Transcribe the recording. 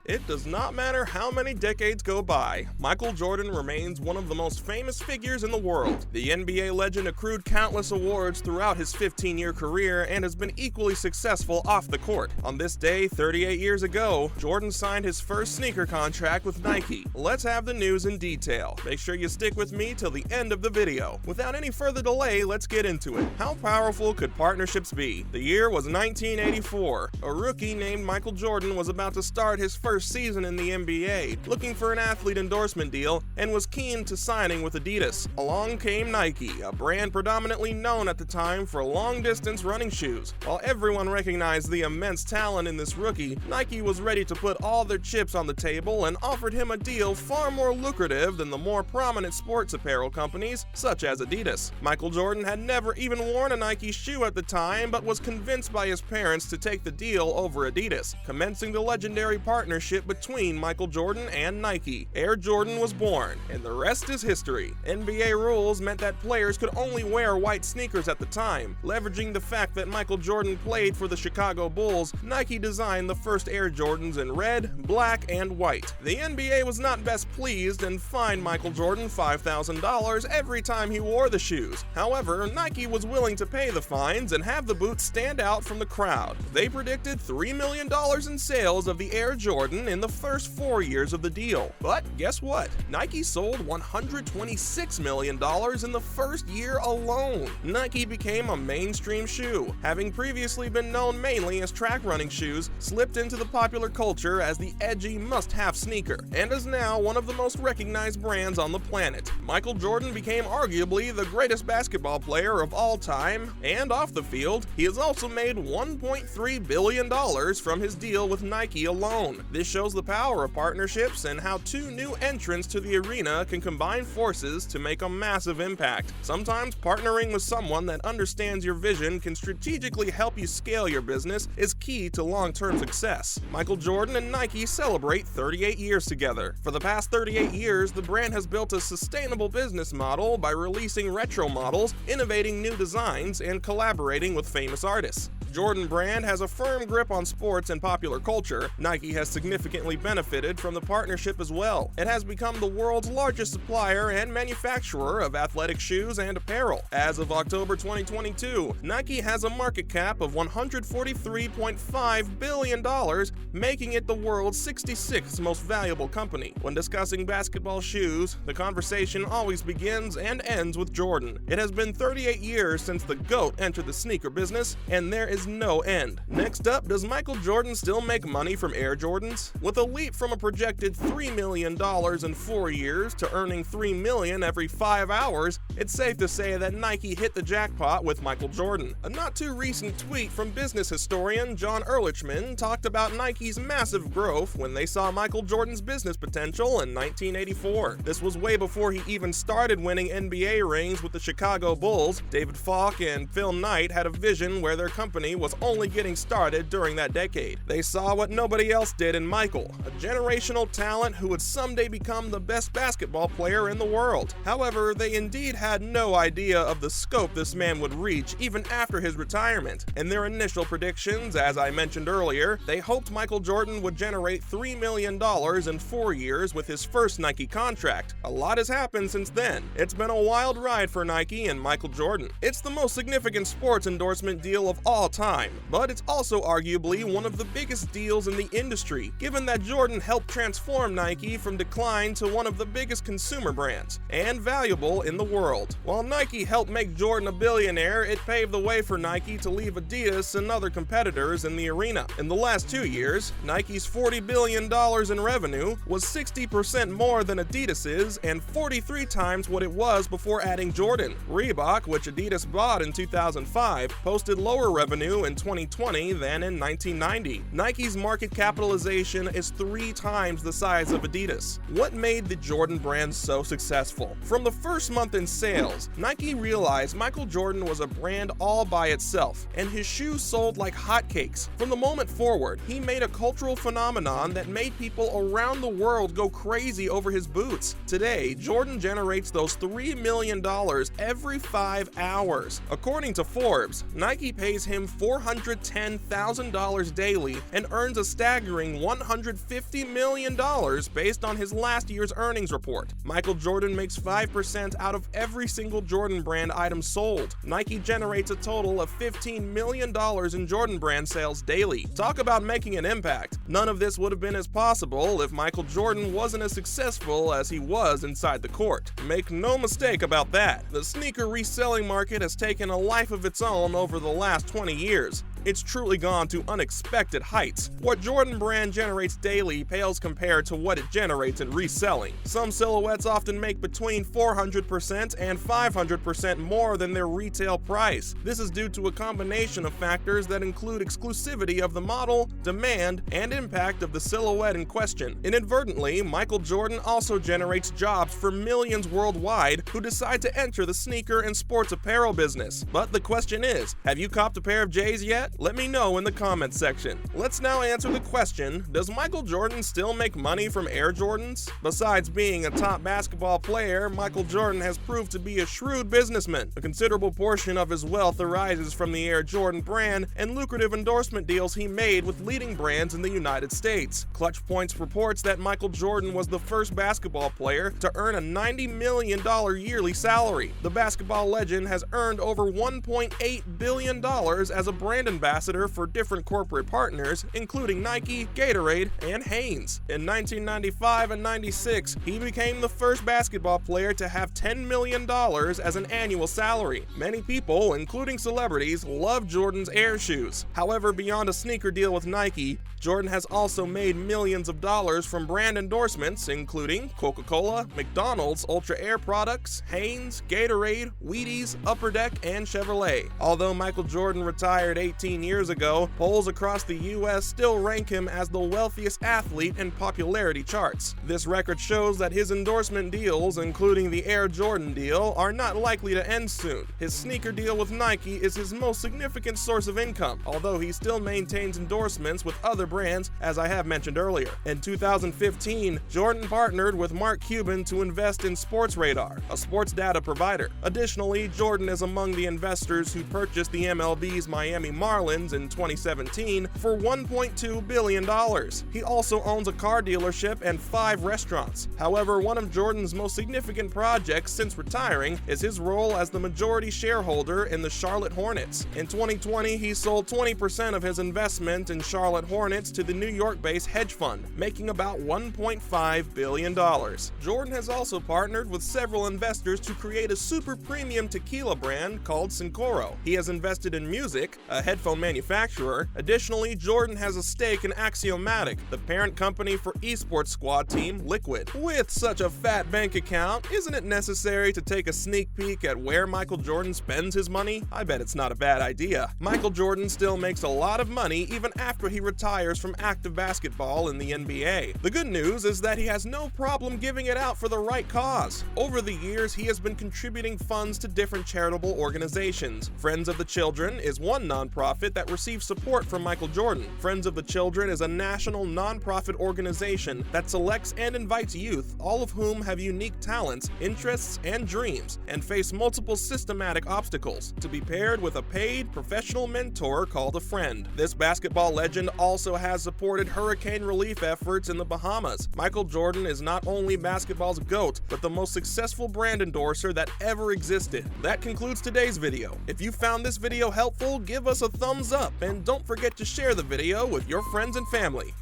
It does not matter how many decades go by, Michael Jordan remains one of the most famous figures in the world. The NBA legend accrued countless awards throughout his 15-year career and has been equally successful off the court. On this day, 38 years ago, Jordan signed his first sneaker contract with Nike. Let's have the news in detail. Make sure you stick with me till the end of the video. Without any further delay, let's get into it. How powerful could partnerships be? The year was 1984. A rookie named Michael Jordan was about to start his first season in the NBA, looking for an athlete endorsement deal, and was keen to signing with Adidas. Along came Nike, a brand predominantly known at the time for long-distance running shoes. While everyone recognized the immense talent in this rookie, Nike was ready to put all their chips on the table and offered him a deal far more lucrative than the more prominent sports apparel companies such as Adidas. Michael Jordan had never even worn a Nike shoe at the time, but was convinced by his parents to take the deal over Adidas, commencing the legendary partnership between Michael Jordan and Nike. Air Jordan was born, and the rest is history. NBA rules meant that players could only wear white sneakers at the time. Leveraging the fact that Michael Jordan played for the Chicago Bulls, Nike designed the first Air Jordans in red, black, and white. The NBA was not best pleased and fined Michael Jordan $5,000 every time he wore the shoes. However, Nike was willing to pay the fines and have the boots stand out from the crowd. They predicted $3 million in sales of the Air Jordan in the first 4 years of the deal. But guess what? Nike sold $126 million in the first year alone. Nike became a mainstream shoe, having previously been known mainly as track running shoes, slipped into the popular culture as the edgy must-have sneaker, and is now one of the most recognized brands on the planet. Michael Jordan became arguably the greatest basketball player of all time, and off the field, he has also made $1.3 billion from his deal with Nike alone. This shows the power of partnerships and how two new entrants to the arena can combine forces to make a massive impact. Sometimes partnering with someone that understands your vision can strategically help you scale your business is key to long-term success. Michael Jordan and Nike celebrate 38 years together. For the past 38 years, the brand has built a sustainable business model by releasing retro models, innovating new designs, and collaborating with famous artists. Jordan brand has a firm grip on sports and popular culture. Nike has significantly benefited from the partnership as well. It has become the world's largest supplier and manufacturer of athletic shoes and apparel. As of October 2022, Nike has a market cap of $143.5 billion, making it the world's 66th most valuable company. When discussing basketball shoes, the conversation always begins and ends with Jordan. It has been 38 years since the GOAT entered the sneaker business, and there is no end. Next up, does Michael Jordan still make money from Air Jordans? With a leap from a projected $3 million in 4 years to earning $3 million every 5 hours, it's safe to say that Nike hit the jackpot with Michael Jordan. A not too recent tweet from business historian John Ehrlichman talked about Nike's massive growth when they saw Michael Jordan's business potential in 1984. This was way before he even started winning NBA rings with the Chicago Bulls. David Falk and Phil Knight had a vision where their company was only getting started during that decade. They saw what nobody else did in Michael, a generational talent who would someday become the best basketball player in the world. However, they indeed had no idea of the scope this man would reach even after his retirement. In their initial predictions, as I mentioned earlier, they hoped Michael Jordan would generate $3 million in 4 years with his first Nike contract. A lot has happened since then. It's been a wild ride for Nike and Michael Jordan. It's the most significant sports endorsement deal of all time, but it's also arguably one of the biggest deals in the industry, given that Jordan helped transform Nike from decline to one of the biggest consumer brands and valuable in the world. While Nike helped make Jordan a billionaire, it paved the way for Nike to leave Adidas and other competitors in the arena. In the last 2 years, Nike's $40 billion in revenue was 60% more than Adidas's and 43 times what it was before adding Jordan. Reebok, which Adidas bought in 2005, posted lower revenue in 2020 than in 1990. Nike's market capitalization is 3 times the size of Adidas. What made the Jordan brand so successful? From the first month in sales, sales. Nike realized Michael Jordan was a brand all by itself, and his shoes sold like hotcakes. From the moment forward, he made a cultural phenomenon that made people around the world go crazy over his boots. Today, Jordan generates those $3 million every 5 hours. According to Forbes, Nike pays him $410,000 daily and earns a staggering $150 million based on his last year's earnings report. Michael Jordan makes 5% out of every single Jordan brand item sold. Nike generates a total of $15 million in Jordan brand sales daily. Talk about making an impact. None of this would have been as possible if Michael Jordan wasn't as successful as he was inside the court. Make no mistake about that. The sneaker reselling market has taken a life of its own over the last 20 years. It's truly gone to unexpected heights. What Jordan brand generates daily pales compared to what it generates in reselling. Some silhouettes often make between 400% and 500% more than their retail price. This is due to a combination of factors that include exclusivity of the model, demand, and impact of the silhouette in question. Inadvertently, Michael Jordan also generates jobs for millions worldwide who decide to enter the sneaker and sports apparel business. But the question is, have you copped a pair of J's yet? Let me know in the comments section. Let's now answer the question, does Michael Jordan still make money from Air Jordans? Besides being a top basketball player, Michael Jordan has proved to be a shrewd businessman. A considerable portion of his wealth arises from the Air Jordan brand and lucrative endorsement deals he made with leading brands in the United States. Clutch Points reports that Michael Jordan was the first basketball player to earn a $90 million yearly salary. The basketball legend has earned over $1.8 billion as a brand ambassador for different corporate partners, including Nike, Gatorade, and Hanes. In 1995 and 96, he became the first basketball player to have $10 million as an annual salary. Many people, including celebrities, love Jordan's Air shoes. However, beyond a sneaker deal with Nike, Jordan has also made millions of dollars from brand endorsements, including Coca-Cola, McDonald's Ultra Air products, Hanes, Gatorade, Wheaties, Upper Deck, and Chevrolet. Although Michael Jordan retired 18 years ago, polls across the US still rank him as the wealthiest athlete in popularity charts. This record shows that his endorsement deals, including the Air Jordan deal, are not likely to end soon. His sneaker deal with Nike is his most significant source of income, although he still maintains endorsements with other brands, as I have mentioned earlier. In 2015, Jordan partnered with Mark Cuban to invest in Sports Radar, a sports data provider. Additionally, Jordan is among the investors who purchased the MLB's Miami Marlins in 2017 for $1.2 billion. He also owns a car dealership and 5 restaurants. However, one of Jordan's most significant projects since retiring is his role as the majority shareholder in the Charlotte Hornets. In 2020, he sold 20% of his investment in Charlotte Hornets to the New York-based hedge fund, making about $1.5 billion. Jordan has also partnered with several investors to create a super premium tequila brand called Sincoro. He has invested in Music, a headphone manufacturer. Additionally, Jordan has a stake in Axiomatic, the parent company for esports squad team Liquid. With such a fat bank account, isn't it necessary to take a sneak peek at where Michael Jordan spends his money? I bet it's not a bad idea. Michael Jordan still makes a lot of money even after he retires from active basketball in the NBA. The good news is that he has no problem giving it out for the right cause. Over the years, he has been contributing funds to different charitable organizations. Friends of the Children is one nonprofit that receives support from Michael Jordan. Friends of the Children is a national nonprofit organization that selects and invites youth, all of whom have unique talents, interests, and dreams, and face multiple systematic obstacles, to be paired with a paid professional mentor called a friend. This basketball legend also has supported hurricane relief efforts in the Bahamas. Michael Jordan is not only basketball's GOAT, but the most successful brand endorser that ever existed. That concludes today's video. If you found this video helpful, give us a thumbs up, and don't forget to share the video with your friends and family.